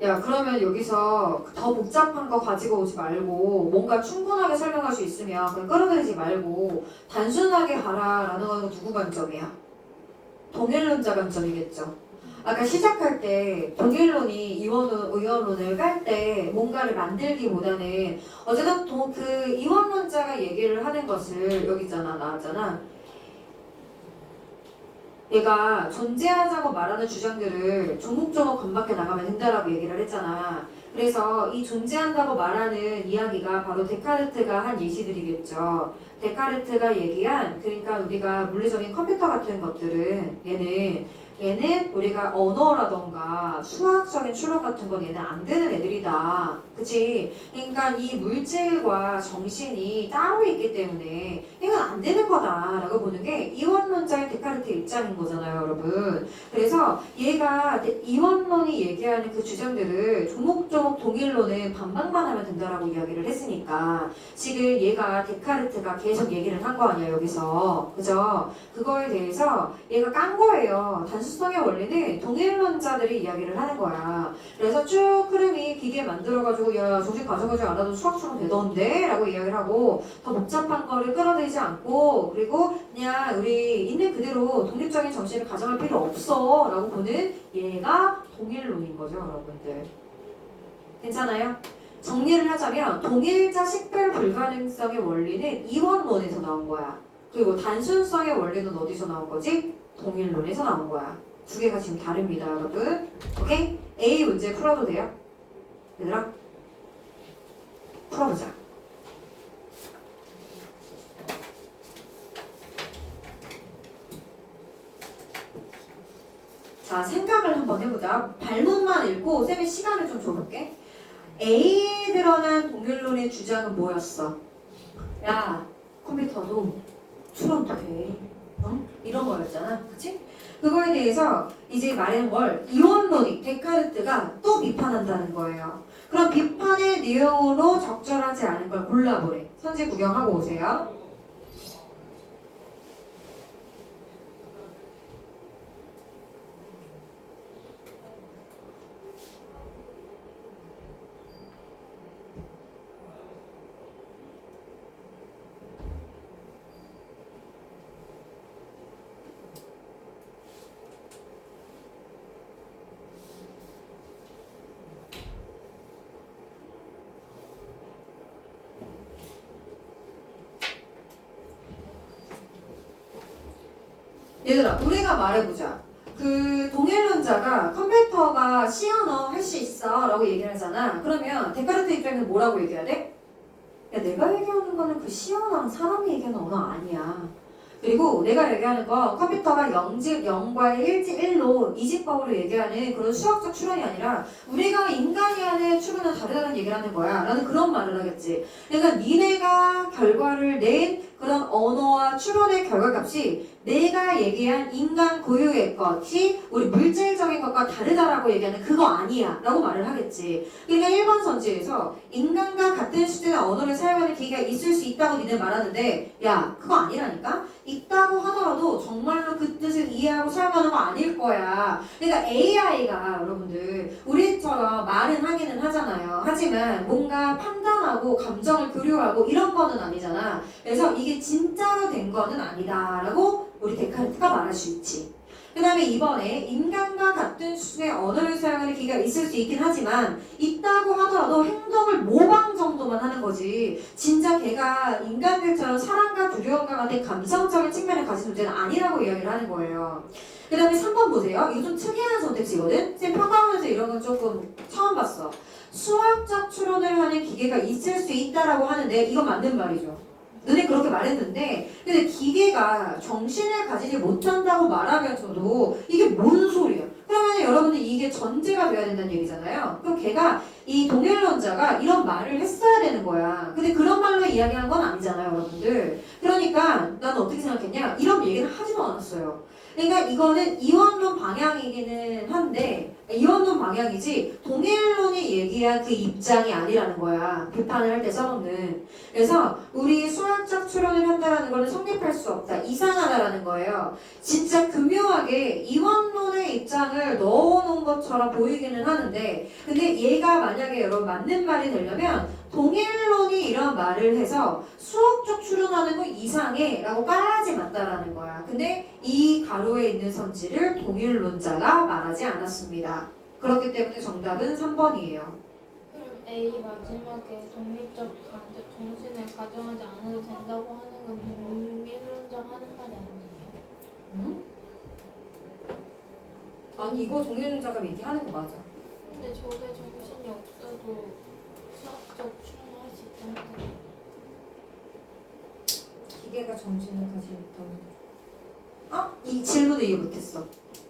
야, 그러면 여기서 더 복잡한 거 가지고 오지 말고 뭔가 충분하게 설명할 수 있으면 그냥 끌어내리지 말고 단순하게 가라라는 건 누구 관점이야? 동일론자 관점이겠죠. 아까 시작할 때 동일론이 의원론을 깔 때 뭔가를 만들기보다는 어쨌든 그 이원론자가 얘기를 하는 것을 여기 있잖아, 나왔잖아. 얘가 존재하자고 말하는 주장들을 조목조목 건박해 나가면 된다라고 얘기를 했잖아. 그래서 이 존재한다고 말하는 이야기가 바로 데카르트가 한 예시들이겠죠. 데카르트가 얘기한, 그러니까 우리가 물리적인 컴퓨터 같은 것들은 얘는 우리가 언어라던가 수학적인 추론 같은 건 얘는 안 되는 애들이다. 그치? 그러니까 이 물질과 정신이 따로 있기 때문에 이건 안 되는 거다라고 보는 게 이원론자의 데카르트 입장인 거잖아요, 여러분. 그래서 얘가 이원론이 얘기하는 그 주장들을 조목조목 동일론은 반박만 하면 된다라고 이야기를 했으니까 지금 얘가 데카르트가 계속 얘기를 한 거 아니야, 여기서. 그죠? 그거에 대해서 얘가 깐 거예요. 단수성의 원리는 동일론자들이 이야기를 하는 거야. 그래서 쭉 흐름이 기계 만들어가지고 야 정신 가져가지 않아도 수학처럼 되던데? 라고 이야기를 하고 더 복잡한 거를 끌어들이지 않고 그리고 그냥 우리 있는 그대로 독립적인 정신을 가정할 필요 없어 라고 보는 얘가 동일론인 거죠, 여러분들. 괜찮아요? 정리를 하자면 동일자 식별 불가능성의 원리는 이원론에서 나온 거야. 그리고 단순성의 원리는 어디서 나온 거지? 동일론에서 나온 거야. 두 개가 지금 다릅니다, 여러분. 오케이? A 문제 풀어도 돼요? 얘들아? 풀어보자. 자, 생각을 한번 해보자. 발문만 읽고 쌤이 시간을 좀 줘볼게. A에 드러난 동일론의 주장은 뭐였어? 야, 컴퓨터도 추론도 돼. 이런 거였잖아. 그치? 그거에 대해서 이제 말하는 걸 이원론이 데카르트가 또 비판한다는 거예요. 그럼 비판의 내용으로 적절하지 않은 걸 골라보래. 선지 구경하고 오세요. 얘들아, 우리가 말해보자. 그 동일론자가 컴퓨터가 C언어 할 수 있어 라고 얘기를 하잖아. 그러면 데카르트 입장에서 뭐라고 얘기해야 돼? 야, 내가 얘기하는 거는 그 C언어랑 사람이 얘기하는 언어 아니야. 그리고 내가 얘기하는 거 컴퓨터가 0과 1로 이집법으로 얘기하는 그런 수학적 추론이 아니라 우리가 인간이 하는 추론은 다르다는 얘기를 하는 거야 라는 그런 말을 하겠지. 그러니까 니네가 결과를 낸 그런 언어와 추론의 결과값이 내가 얘기한 인간 고유의 것이 우리 물질적인 것과 다르다라고 얘기하는 그거 아니야 라고 말을 하겠지. 그러니까 1번 선지에서 인간과 같은 수준의 언어를 사용하는 기계가 있을 수 있다고 니네 말하는데 야 그거 아니라니까? 있다고 하더라도 정말로 그 뜻을 이해하고 사용하는 거 아닐 거야. 그러니까 AI가 여러분들 우리처럼 말은 하기는 하잖아요. 하지만 뭔가 판단하고 감정을 교류하고 이런 거는 아니잖아. 그래서 이게 진짜로 된 거는 아니다라고 우리 데카르트가 말할 수 있지. 그 다음에 이번에 인간과 같은 수준의 언어를 사용하는 기계가 있을 수 있긴 하지만 있다고 하더라도 행동을 모방 정도만 하는 거지 진짜 걔가 인간들처럼 사랑과 두려움과 같은 감성적인 측면을 가진 존재는 아니라고 이야기를 하는 거예요. 그 다음에 3번 보세요. 이거 좀 특이한 선택지거든? 쌤 평가원에서 이런 건 조금 처음 봤어. 수학적 추론을 하는 기계가 있을 수 있다라고 하는데 이건 맞는 말이죠. 너네 그렇게 말했는데 근데 기계가 정신을 가지지 못한다고 말하면서도 이게 뭔 소리야? 그러면 여러분들 이게 전제가 돼야 된다는 얘기잖아요. 그럼 걔가 이 동일론자가 이런 말을 했어야 되는 거야. 근데 그런 말로 이야기한 건 아니잖아요, 여러분들. 그러니까 나는 어떻게 생각했냐? 이런 얘기를 하지도 않았어요. 그러니까 이거는 이원론 방향이기는 한데 이원론 방향이지 동일론이 얘기한 그 입장이 아니라는 거야. 비판을 할 때 써먹는. 그래서 우리 수학적 추론을 한다라는 거는 성립할 수 없다. 이상하다라는 거예요. 진짜 교묘하게 이원론의 입장을 넣어놓은 것처럼 보이기는 하는데 근데 얘가 만약에 여러분 맞는 말이 되려면 동일론이 이런 말을 해서 수학적 추론하는 거 이상해 라고 까야지 맞다라는 거야. 근데 이 가로에 있는 선지를 동일론자가 말하지 않았습니다. 그렇기 때문에 정답은 3번이에요. 그럼 A 마지막에 독립적 정신을 가정하지 않아도 된다고 하는 건 동일론자 하는 말이 아니에요? 응? 아니 이거 동일론자가 얘기하는 거 맞아. 근데 저게 정신이 없어도 수학적 추론할 수 있다는데 기계가 정신을 가지고 있다는 이 질문을 이해 못했어.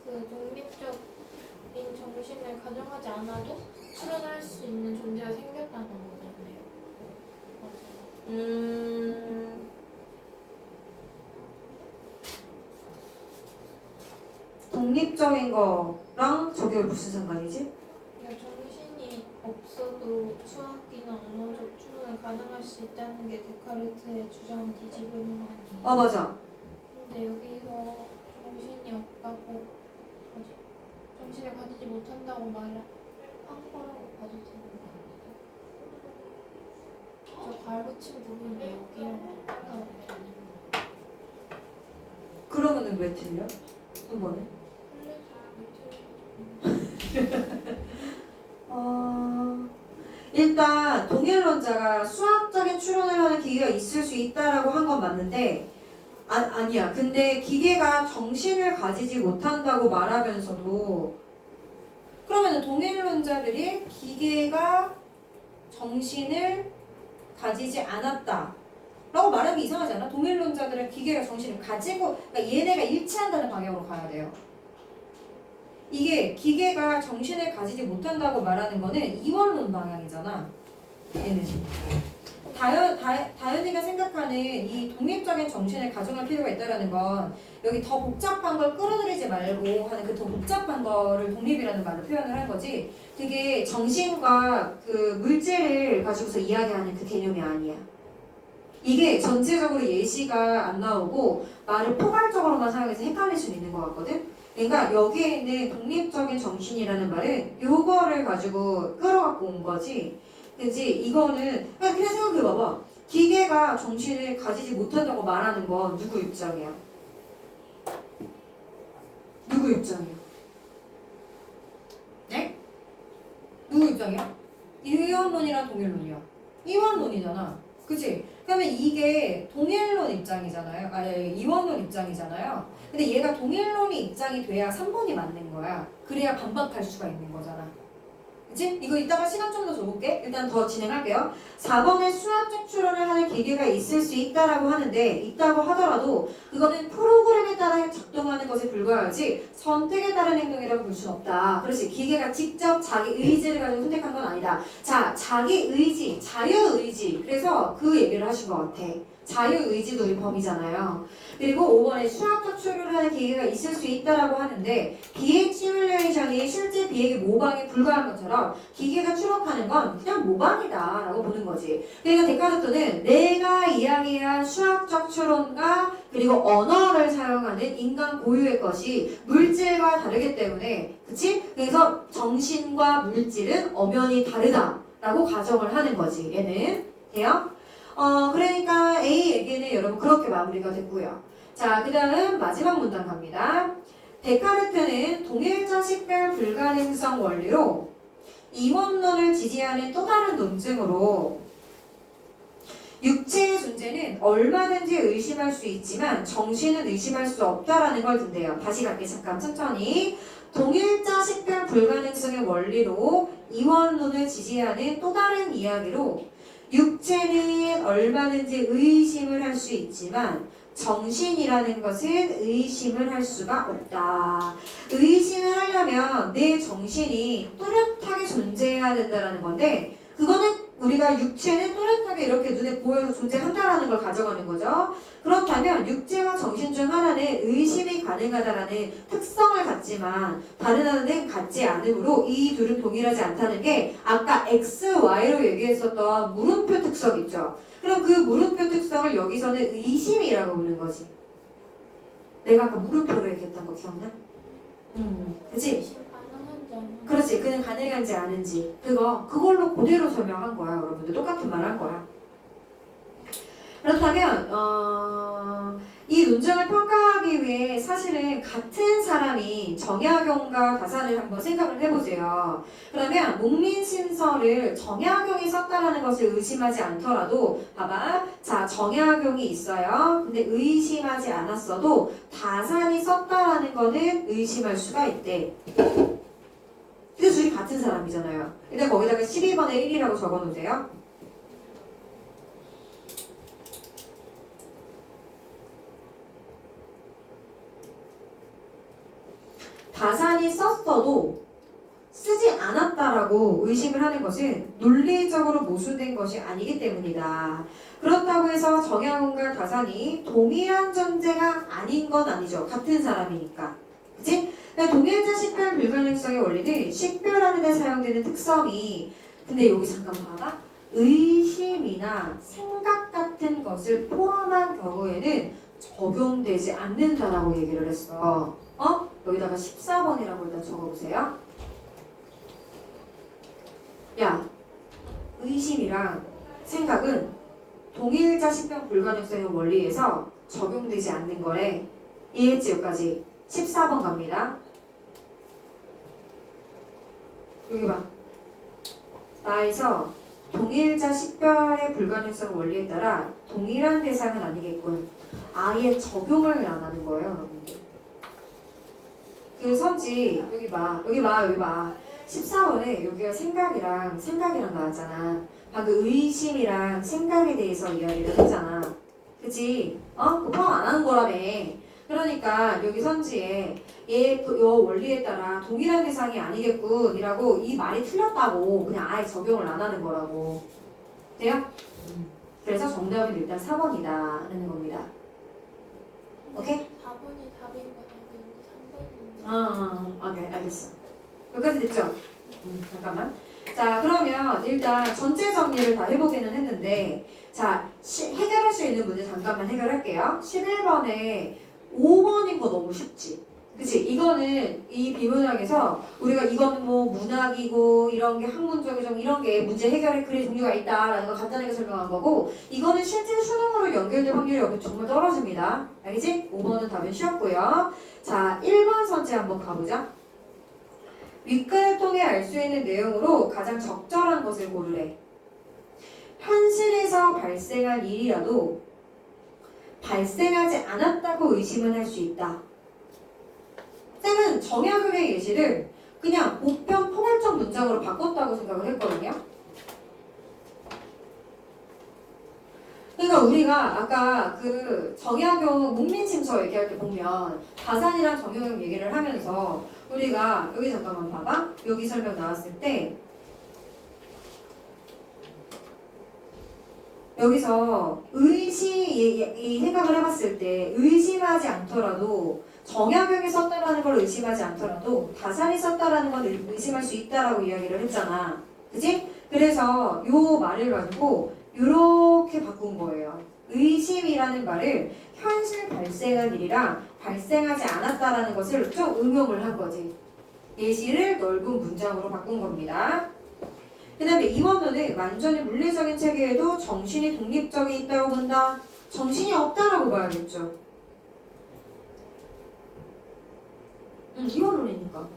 그 독립적인 정신을 가정하지 않아도 추론할 수 있는 존재가 생겼다는 거잖아요. 독립적인 거랑 저게 무슨 상관이지? 그러니까 정신이 없어도 수학이나 언어적 추론을 가능할 수 있다는 게 데카르트의 주장을 뒤집으는 거 아니에요? 맞아. 근데 여기서 정신이 없다고 정신을 가지지 못한다고 말한 거라고 봐도 되는 거 아니에요? 저 가로친 부분이 여기랑 똑같다고. 그러면은 왜 틀려? 두 번에? 일단 동일론자가 수학적인 추론을 하는 기계가 있을 수 있다라고 한 건 맞는데 아니야. 근데 기계가 정신을 가지지 못한다고 말하면서도 그러면 동일론자들이 기계가 정신을 가지지 않았다 라고 말하는 게 이상하지 않아? 동일론자들은 기계가 정신을 가지고 그러니까 얘네가 일치한다는 방향으로 가야 돼요. 이게 기계가 정신을 가지지 못한다고 말하는 거는 이원론 방향이잖아. 얘는 다현이가 생각하는 이 독립적인 정신을 가정할 필요가 있다라는 건 여기 더 복잡한 걸 끌어들이지 말고 하는 그 더 복잡한 거를 독립이라는 말로 표현을 한 거지 그게 정신과 그 물질을 가지고서 이야기하는 그 개념이 아니야. 이게 전체적으로 예시가 안 나오고 말을 포괄적으로만 사용해서 헷갈릴 수 있는 것 같거든? 그러니까 여기에 있는 독립적인 정신이라는 말은 요거를 가지고 끌어갖고 온 거지. 그치? 이거는 그냥 생각해봐봐. 기계가 정신을 가지지 못한다고 말하는 건 누구 입장이야? 누구 입장이야? 네? 누구 입장이야? 이원론이랑 동일론이야. 이원론이잖아. 그치? 그러면 이게 동일론 입장이잖아요. 아니, 이원론 입장이잖아요. 근데 얘가 동일론이 입장이 돼야 3번이 맞는 거야. 그래야 반박할 수가 있는 거잖아. 그치? 이거 이따가 시간 좀 더 줘볼게. 일단 더 진행할게요. 4번에 수학적 추론을 하는 기계가 있을 수 있다라고 하는데 있다고 하더라도 그거는 프로그램에 따라 작동하는 것에 불과하지 선택에 따른 행동이라고 볼 수는 없다. 그렇지? 기계가 직접 자기 의지를 가지고 선택한 건 아니다. 자, 자기 의지, 자유의지. 그래서 그 얘기를 하신 것 같아. 자유의지도 범위잖아요. 그리고 5번에 수학적 추론을 하는 기계가 있을 수 있다라고 하는데 비행 시뮬레이션이 실제 비행의 모방에 불과한 것처럼 기계가 추론하는 건 그냥 모방이다라고 보는 거지. 그러니까 데카르트는 내가 이야기한 수학적 추론과 그리고 언어를 사용하는 인간 고유의 것이 물질과 다르기 때문에 그치? 그래서 정신과 물질은 엄연히 다르다라고 가정을 하는 거지. 얘는 돼요? 그러니까 A 얘기는 여러분 그렇게 마무리가 됐고요. 자, 그 다음 마지막 문단 갑니다. 데카르트는 동일자 식별 불가능성 원리로 이원론을 지지하는 또 다른 논증으로 육체의 존재는 얼마든지 의심할 수 있지만 정신은 의심할 수 없다라는 걸 든대요. 다시 갈게 잠깐 천천히. 동일자 식별 불가능성의 원리로 이원론을 지지하는 또 다른 이야기로 육체는 얼마든지 의심을 할 수 있지만 정신이라는 것은 의심을 할 수가 없다. 의심을 하려면 내 정신이 뚜렷하게 존재해야 된다는 건데 그거는 우리가 육체는 뚜렷하게 이렇게 눈에 보여서 존재한다라는 걸 가정하는 거죠. 그렇다면 육체와 정신 중 하나는 의심이 가능하다라는 특성을 갖지만 다른 하나는 갖지 않으므로 이 둘은 동일하지 않다는 게 아까 X, Y로 얘기했었던 물음표 특성 있죠. 그럼 그 물음표 특성을 여기서는 의심이라고 부르는 거지. 내가 아까 물음표로 얘기했던 거 기억나? 그치? 의심 가능한지 않은지. 그렇지. 그는 가능한지 아는지 그걸로 그대로 설명한 거야. 여러분들 똑같은 말 한 거야. 그렇다면 이 논증을 평가하기 위해 사실은 같은 사람이 정약용과 다산을 한번 생각을 해보세요. 그러면 목민심서를 정약용이 썼다라는 것을 의심하지 않더라도 봐봐. 자, 정약용이 있어요. 근데 의심하지 않았어도 다산이 썼다라는 거는 의심할 수가 있대. 근데 둘이 같은 사람이잖아요. 일단 거기다가 12번에 1이라고 적어놓으세요. 다산이 썼어도 쓰지 않았다라고 의심을 하는 것은 논리적으로 모순된 것이 아니기 때문이다. 그렇다고 해서 정약용과 다산이 동일한 존재가 아닌 건 아니죠. 같은 사람이니까. 그치? 동일자 식별 불가능성의 원리는 식별하는 데 사용되는 특성이 근데 여기 잠깐 봐봐. 의심이나 생각 같은 것을 포함한 경우에는 적용되지 않는다라고 얘기를 했어. 여기다가 14번이라고 일단 적어보세요. 야, 의심이랑 생각은 동일자 식별 불가능성의 원리에서 적용되지 않는 거래. 이해했지? 여기까지. 14번 갑니다. 여기 봐. 나에서 동일자 식별의 불가능성 원리에 따라 동일한 대상은 아니겠군. 아예 적용을 안 하는 거예요, 여러분들. 그 선지 여기 봐. 14번에 여기가 생각이랑 나왔잖아. 방금 의심이랑 생각에 대해서 이야기를 했잖아. 그치? 그거 포함 안 하는 거라며. 그러니까 여기 선지에 요 원리에 따라 동일한 대상이 아니겠군 이라고 이 말이 틀렸다고 그냥 아예 적용을 안 하는 거라고. 돼요? 그래서 정답은 일단 4번이다 라는 겁니다. 오케이? 4번이 답인 거라고 3번이. 오케이, 알겠어. 여기까지 됐죠? 잠깐만. 자, 그러면 일단 전체 정리를 다 해보기는 했는데, 자, 해결할 수 있는 문제 잠깐만 해결할게요. 11번에 5번인 거 너무 쉽지? 그치? 이거는 이 비문학에서 우리가 이건 뭐 문학이고 이런 게 학문적이고 이런 게 문제 해결의 그래 종류가 있다라는 걸 간단하게 설명한 거고 이거는 실제 수능으로 연결될 확률이 정말 떨어집니다. 알겠지? 5번은 답은 쉬웠고요. 자, 1번 선지 한번 가보자. 윗글을 통해 알 수 있는 내용으로 가장 적절한 것을 고르래. 현실에서 발생한 일이라도 발생하지 않았다고 의심은 할 수 있다. 쌤은 정약용의 예시를 그냥 보편 포괄적 문장으로 바꿨다고 생각을 했거든요. 그러니까 우리가 아까 그 정약용 문민심서 얘기할 때 보면 다산이랑 정약용 얘기를 하면서 우리가 여기 잠깐만 봐봐. 여기 설명 나왔을 때 여기서 이 생각을 해봤을 때 의심하지 않더라도 정약용이 썼다라는 걸 의심하지 않더라도 다산이 썼다라는 건 의심할 수 있다라고 이야기를 했잖아. 그치? 그래서 요 말을 가지고 요렇게 바꾼 거예요. 의심이라는 말을 현실 발생한 일이랑 발생하지 않았다라는 것을 좀 응용을 한 거지. 예시를 넓은 문장으로 바꾼 겁니다. 그 다음에 이원호는 완전히 물리적인 체계에도 정신이 독립적이 있다고 본다. 정신이 없다라고 봐야겠죠. 이원호니까.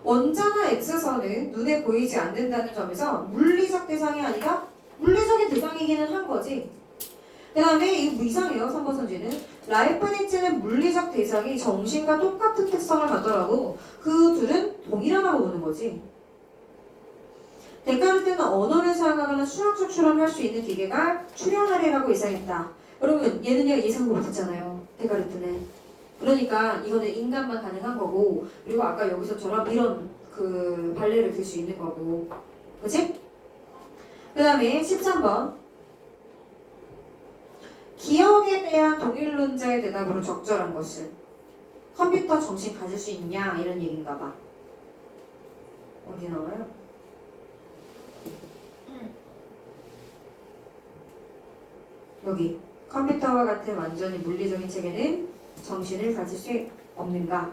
원자나 X선은 눈에 보이지 않는다는 점에서 물리적 대상이 아니라 물리적인 대상이기는 한 거지. 그 다음에 이거 이상해요. 3번 선지는 라이프니츠는 물리적 대상이 정신과 똑같은 특성을 갖더라도 그 둘은 동일하다고 보는 거지. 데카르트는 언어를 사용하거나 수학적 추론을 할 수 있는 기계가 출현하리라고 예상했다. 여러분 얘는 예상도 못했잖아요. 데카르트는. 그러니까 이거는 인간만 가능한 거고, 그리고 아까 여기서처럼 이런 그 발레를 들 수 있는 거고, 그치? 그 다음에 13번 기억에 대한 동일론자의 대답으로 적절한 것은 컴퓨터 정신 가질 수 있냐 이런 얘기인가 봐. 어디 나와요? 여기 컴퓨터와 같은 완전히 물리적인 체계는 정신을 가질 수 없는가?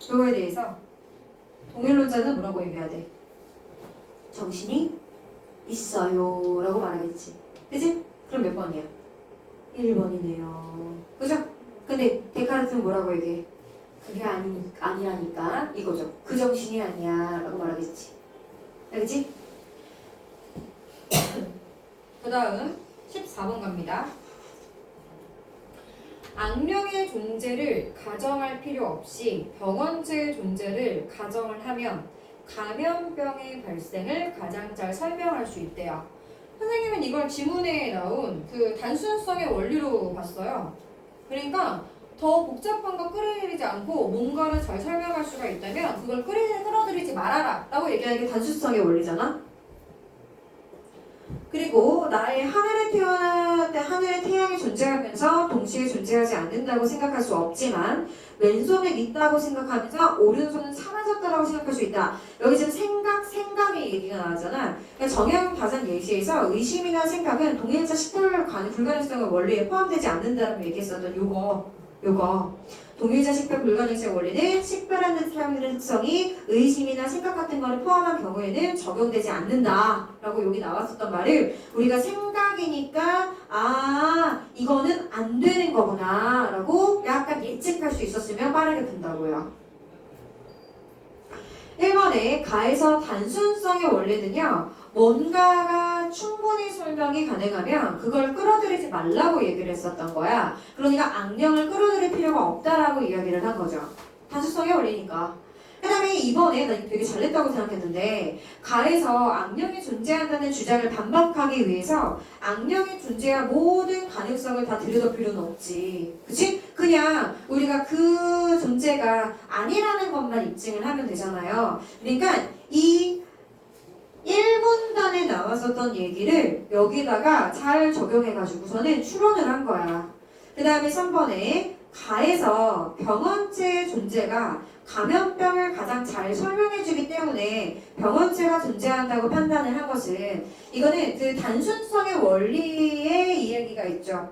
그거에 대해서 동일론자는 뭐라고 얘기해야 돼? 정신이 있어요 라고 말하겠지. 그치? 그럼 몇 번이야? 1번이네요. 그죠? 근데 데카르트는 뭐라고 얘기해? 그게 아니라니까 이거죠. 그 정신이 아니야 라고 말하겠지. 알겠지? 그 다음 14번 갑니다. 악령의 존재를 가정할 필요 없이 병원체의 존재를 가정을 하면 감염병의 발생을 가장 잘 설명할 수 있대요. 선생님은 이걸 지문에 나온 그 단순성의 원리로 봤어요. 그러니까 더 복잡한 거 끌어들이지 않고 뭔가를 잘 설명할 수가 있다면 그걸 끌어들이지 말아라 라고 얘기하는 게 단순성의 원리잖아. 그리고 나의 하늘의 태양이 존재하면서 동시에 존재하지 않는다고 생각할 수 없지만 왼손은 있다고 생각하면서 오른손은 사라졌다라고 생각할 수 있다. 여기 지금 생각의 얘기가 나왔잖아. 그러니까 정형 다산 예시에서 의심이나 생각은 동일자 식별 불가능성의 원리에 포함되지 않는다라고 얘기했었던 요거 동일자 식별 불가능성 원리는 식별하는 사람들의 특성이 의심이나 생각 같은 거를 포함한 경우에는 적용되지 않는다 라고 여기 나왔었던 말을 우리가 생각이니까 이거는 안 되는 거구나 라고 약간 예측할 수 있었으면 빠르게 푼다고요. 1번에 가에서 단순성의 원리는요, 뭔가가 충분히 설명이 가능하면 그걸 끌어들이지 말라고 얘기를 했었던 거야. 그러니까 악령을 끌어들일 필요가 없다라고 이야기를 한 거죠. 단순성의 원리니까. 그 다음에 2번에 나 이거 되게 잘냈다고 생각했는데, 가에서 악령이 존재한다는 주장을 반박하기 위해서 악령이 존재할 모든 가능성을 다 들여다 필요는 없지. 그치? 그냥 우리가 그 존재가 아니라는 것만 입증을 하면 되잖아요. 그러니까 이 1분단에 나왔었던 얘기를 여기다가 잘 적용해가지고서는 추론을 한 거야. 그 다음에 3번에 가에서 병원체의 존재가 감염병을 가장 잘 설명해주기 때문에 병원체가 존재한다고 판단을 한 것은 이거는 그 단순성의 원리의 이야기가 있죠.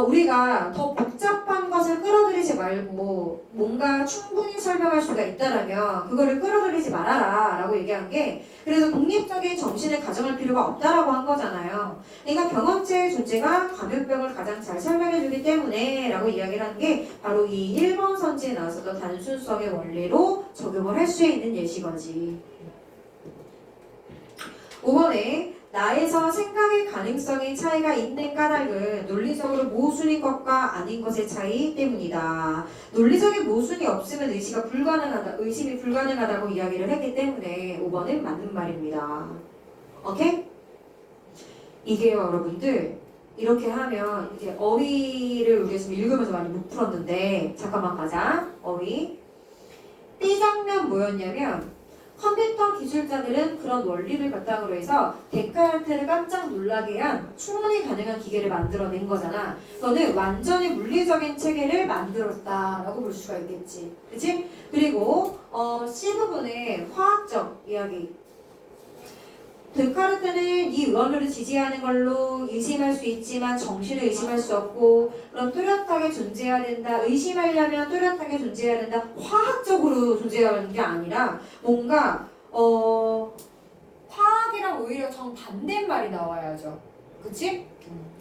우리가 더 복잡한 것을 끌어들이지 말고 뭔가 충분히 설명할 수가 있다라면 그거를 끌어들이지 말아라 라고 얘기한 게 그래서 독립적인 정신을 가정할 필요가 없다라고 한 거잖아요. 그러니까 병원체의 존재가 감염병을 가장 잘 설명해주기 때문에 라고 이야기를 한 게 바로 이 1번 선지에 나왔었던 단순성의 원리로 적용을 할 수 있는 예시거지. 5번에 나에서 생각의 가능성의 차이가 있는 까닭은 논리적으로 모순인 것과 아닌 것의 차이 때문이다. 논리적인 모순이 없으면 의심이 불가능하다고 이야기를 했기 때문에 5번은 맞는 말입니다. 오케이? 이게요, 여러분들. 이렇게 하면 이제 어휘를 우리가 지금 읽으면서 많이 못 풀었는데 잠깐만 가자. 어휘. B 장면 뭐였냐면 컴퓨터 기술자들은 그런 원리를 바탕으로 해서 데카르트를 깜짝 놀라게 한 충분히 가능한 기계를 만들어낸 거잖아. 너는 완전히 물리적인 체계를 만들었다라고 볼 수가 있겠지. 그치? 그리고 C부분의 화학적 이야기. 데카르트는 이 의원론을 지지하는 걸로 의심할 수 있지만 정신을 의심할 수 없고, 그럼 뚜렷하게 존재해야 된다. 의심하려면 뚜렷하게 존재해야 된다. 화학적으로 존재하는 게 아니라 뭔가 화학이랑 오히려 정반대말이 나와야죠. 그치?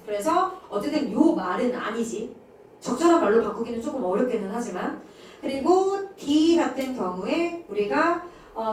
그래서 어쨌든 요 말은 아니지. 적절한 말로 바꾸기는 조금 어렵기는 하지만. 그리고 D 같은 경우에 우리가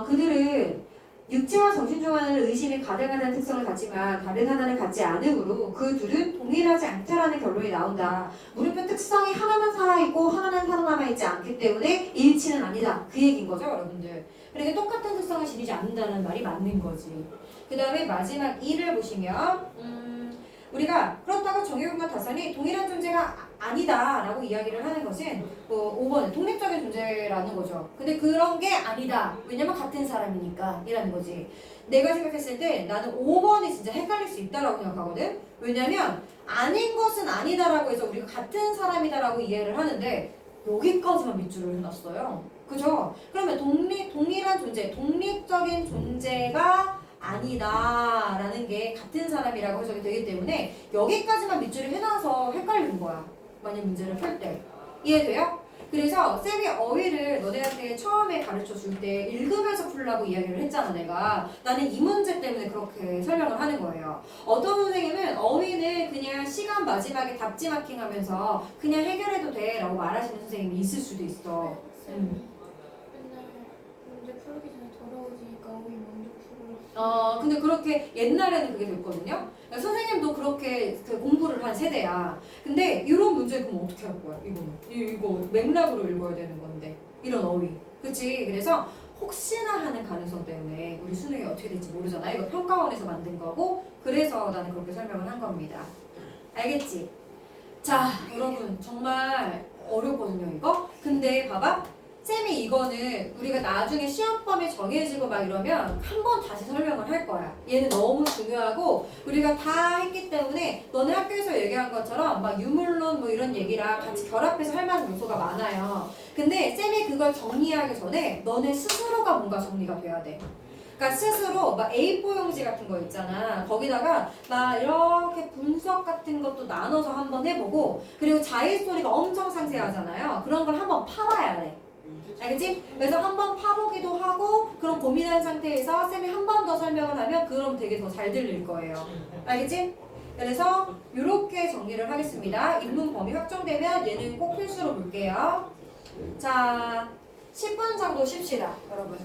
그들은 육체와 정신 중 하나는 의심이 가능하다는 특성을 갖지만 다른 하나는 갖지 않으므로 그 둘은 동일하지 않다라는 결론이 나온다. 물음표 특성이 하나는 살아있고 하나는 살아남아있지 않기 때문에 일치는 아니다. 그 얘기인 거죠, 여러분들. 그러니까 똑같은 특성을 지니지 않는다는 말이 맞는 거지. 그 다음에 마지막 2를 보시면 우리가 그렇다고 정유근과 다산이 동일한 존재가 아니다라고 이야기를 하는 것은 5번은 독립적인 존재라는 거죠. 근데 그런 게 아니다. 왜냐면 같은 사람이니까 이라는 거지. 내가 생각했을 때 나는 5번이 진짜 헷갈릴 수 있다라고 생각하거든. 왜냐면 아닌 것은 아니다라고 해서 우리가 같은 사람이다라고 이해를 하는데 여기까지만 밑줄을 해놨어요. 그죠? 그러면 동일한 존재, 독립적인 존재가 아니다라는 게 같은 사람이라고 해석이 되기 때문에 여기까지만 밑줄을 해놔서 헷갈리는 거야. 만약 문제를 풀 때. 이해돼요? 그래서 쌤이 어휘를 너네한테 처음에 가르쳐 줄 때 읽으면서 풀라고 이야기를 했잖아, 내가. 나는 이 문제 때문에 그렇게 설명을 하는 거예요. 어떤 선생님은 어휘는 그냥 시간 마지막에 답지 마킹 하면서 그냥 해결해도 돼 라고 말하시는 선생님이 있을 수도 있어. 맨날 문제 풀기 전에 더러워지니까 우리 먼저 풀어. 근데 그렇게 옛날에는 그게 됐거든요. 그러니까 선생님도 그렇게 그 공부를 한 세대야. 근데 이런 문제 그럼 어떻게 할 거야? 이거는 이거 맥락으로 읽어야 되는 건데 이런 어휘, 그치? 그래서 혹시나 하는 가능성 때문에 우리 수능이 어떻게 될지 모르잖아. 이거 평가원에서 만든 거고, 그래서 나는 그렇게 설명을 한 겁니다. 알겠지? 자, 여러분 정말 어렵거든요, 이거. 근데 봐봐. 쌤이 이거는 우리가 나중에 시험범위 정해지고 막 이러면 한 번 다시 설명을 할 거야. 얘는 너무 중요하고 우리가 다 했기 때문에 너네 학교에서 얘기한 것처럼 막 유물론 뭐 이런 얘기랑 같이 결합해서 할 만한 요소가 많아요. 근데 쌤이 그걸 정리하기 전에 너네 스스로가 뭔가 정리가 돼야 돼. 그러니까 스스로 막 A4 용지 같은 거 있잖아. 거기다가 막 이렇게 분석 같은 것도 나눠서 한번 해보고, 그리고 자일소리가 엄청 상세하잖아요. 그런 걸 한번 파봐야 돼. 알겠지? 그래서 한번 파보기도 하고 그런 고민한 상태에서 쌤이 한 번 더 설명을 하면 그럼 되게 더 잘 들릴 거예요. 알겠지? 그래서 이렇게 정리를 하겠습니다. 인문 범위 확정되면 얘는 꼭 필수로 볼게요. 자, 10분 정도 쉽시다, 여러분.